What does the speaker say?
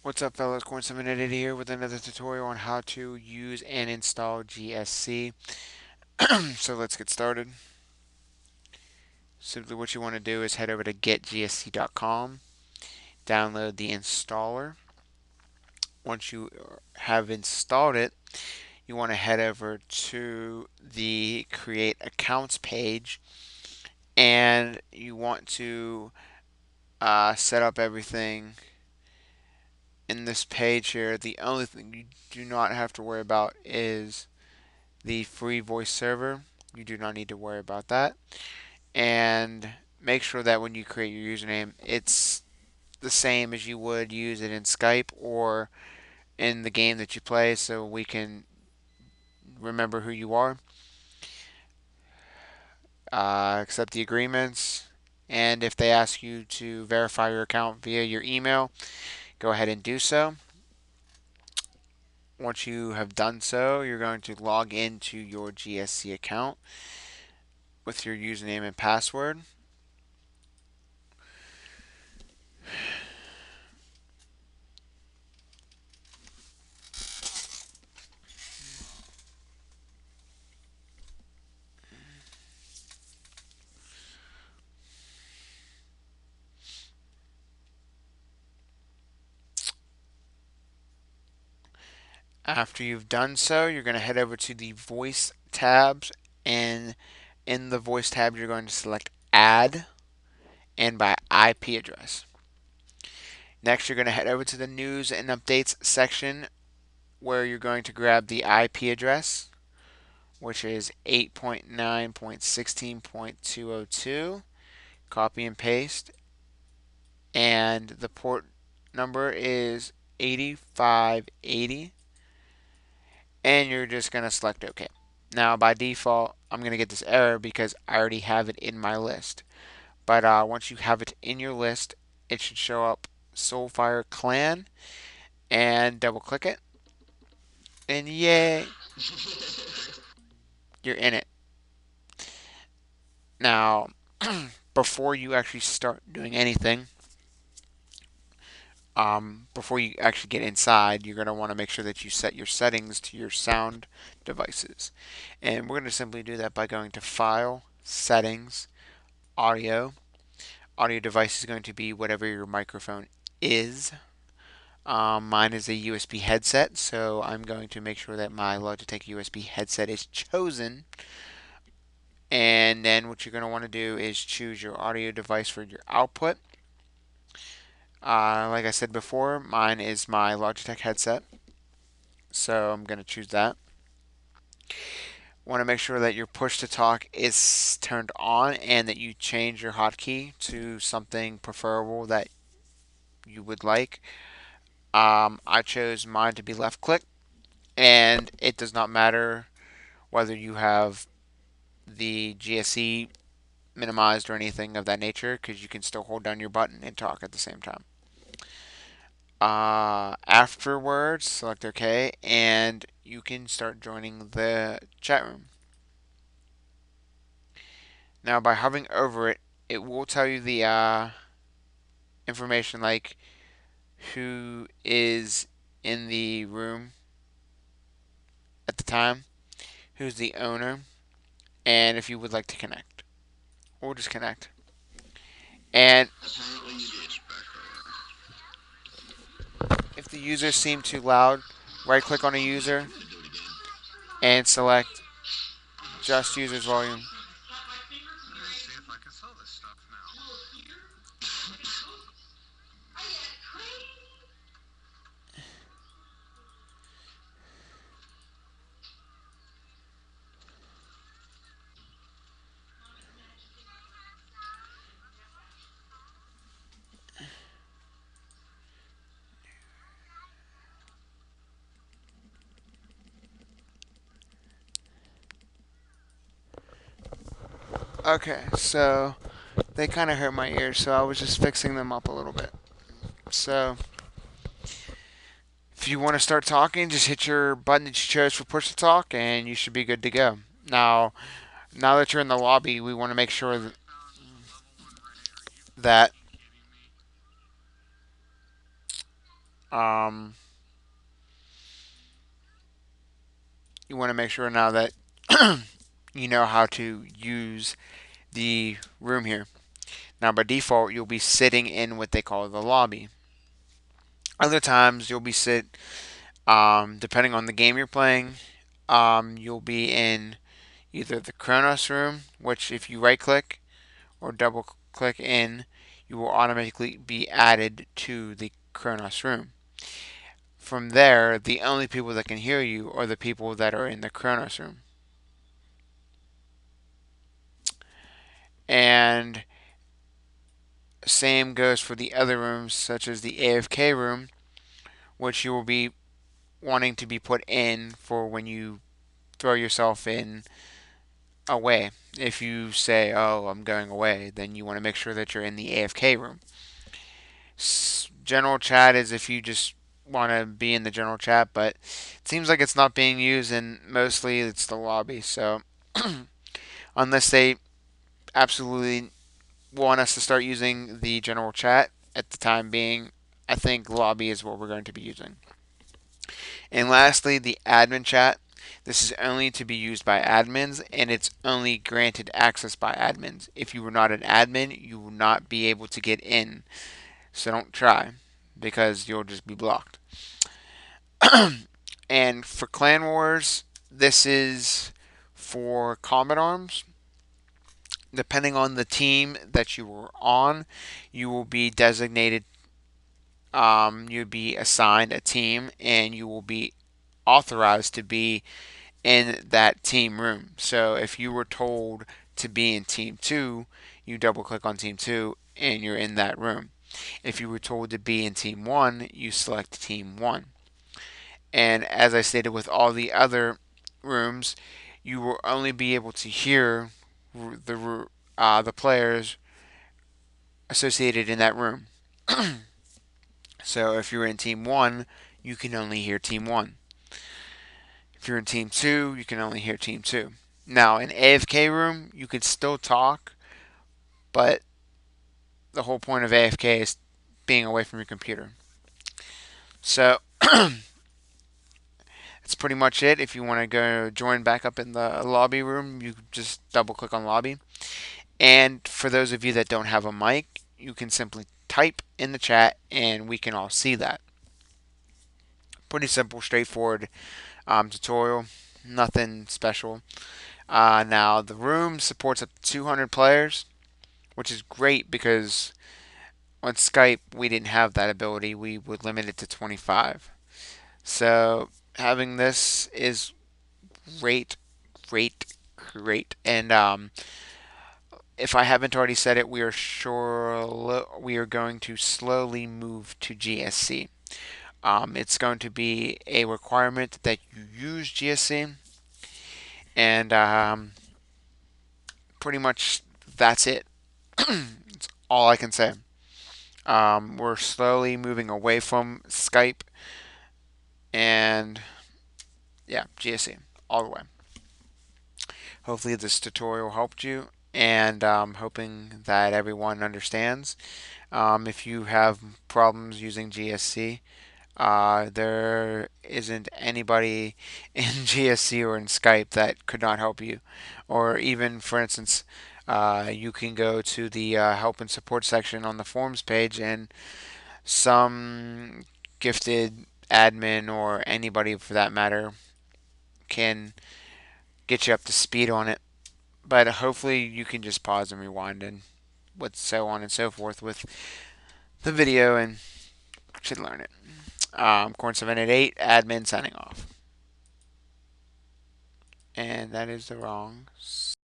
What's up, fellas? Corn788 here with another tutorial on how to use and install GSC. So let's get started. Simply what you want to do is head over to getgsc.com, download the installer. Once you have installed it, you want to head over to the create accounts page, and you want to set up everything in this page here. The only thing you do not have to worry about is the free voice server. You do not need to worry about that. And make sure that when you create your username, it's the same as you would use it in Skype or in the game that you play so we can remember who you are. Accept the agreements. And if they ask you to verify your account via your email, go ahead and do so. Once you have done so, you're going to log into your GSC account with your username and password. After you've done so, you're going to head over to the voice tabs, and in the voice tab, you're going to select add and by IP address. Next, you're going to head over to the news and updates section where you're going to grab the IP address, which is 8.9.16.202. Copy and paste, and the port number is 8580, and you're just going to select OK. Now, by default, I'm going to get this error because I already have it in my list. But once you have it in your list, it should show up Soulfire Clan, and double click it. And yay, you're in it. Now, before you actually start doing anything, before you actually get inside, you're going to want to make sure that you set your settings to your sound devices. And we're going to simply do that by going to File, Settings, Audio. Audio device is going to be whatever your microphone is. Mine is a USB headset, so I'm going to make sure that my Logitech USB headset is chosen. And then what you're going to want to do is choose your audio device for your output. Like I said before, mine is my Logitech headset, so I'm going to choose that. Want to make sure that your push to talk is turned on and that you change your hotkey to something preferable that you would like. I chose mine to be left click, and it does not matter whether you have the GSC minimized or anything of that nature because you can still hold down your button and talk at the same time. Afterwards, select OK, and you can start joining the chat room. Now, by hovering over it, it will tell you the information like who is in the room at the time, who's the owner, and if you would like to connect or just connect. And if the users seem too loud, right click on a user and select just users volume. Okay, so they kind of hurt my ears, so I was just fixing them up a little bit. So if you want to start talking, just hit your button that you chose for push to talk, and you should be good to go. Now that you're in the lobby, we want to make sure that Um, you want to make sure now that you know how to use the room here. Now, by default, you'll be sitting in what they call the lobby. Other times, you'll be depending on the game you're playing, you'll be in either the Kronos room, which if you right click or double click in, you will automatically be added to the Kronos room. From there, the only people that can hear you are the people that are in the Kronos room. And same goes for the other rooms, such as the AFK room, which you will be wanting to be put in for when you throw yourself in away. If you say, "Oh, I'm going away," then you want to make sure that you're in the AFK room. General chat is if you just want to be in the general chat, but it seems like it's not being used, and mostly it's the lobby. So unless they absolutely want us to start using the general chat at the time being, I think lobby is what we're going to be using. And lastly, the admin chat. This is only to be used by admins, and it's only granted access by admins. If you were not an admin, you will not be able to get in. So don't try, because you'll just be blocked. And for Clan Wars, this is for Combat Arms. Depending on the team that you were on, you will be designated, you'll be assigned a team, and you will be authorized to be in that team room. So if you were told to be in Team 2, you double click on Team 2 and you're in that room. If you were told to be in Team 1, you select Team 1. And as I stated with all the other rooms, you will only be able to hear the players associated in that room. So if you're in Team 1, you can only hear Team 1. If you're in Team 2, you can only hear Team 2. Now, in AFK room, you can still talk, but the whole point of AFK is being away from your computer. So that's pretty much it. If you want to go join back up in the lobby room, you just double click on lobby. And for those of you that don't have a mic, you can simply type in the chat and we can all see that. Pretty simple, straightforward tutorial. Nothing special. Now, the room supports up to 200 players, which is great because on Skype we didn't have that ability. We would limit it to 25. So having this is great, great, great. And if I haven't already said it, we are going to slowly move to GSC. It's going to be a requirement that you use GSC, and pretty much that's it. That's all I can say. We're slowly moving away from Skype, and yeah, GSC all the way. Hopefully, this tutorial helped you, and hoping that everyone understands. If you have problems using GSC, there isn't anybody in GSC or in Skype that could not help you. Or even, for instance, you can go to the help and support section on the forums page, and some gifted admin or anybody for that matter can get you up to speed on it. But hopefully, you can just pause and rewind and with so on and so forth with the video and should learn it. Corn788, admin signing off. And that is the wrong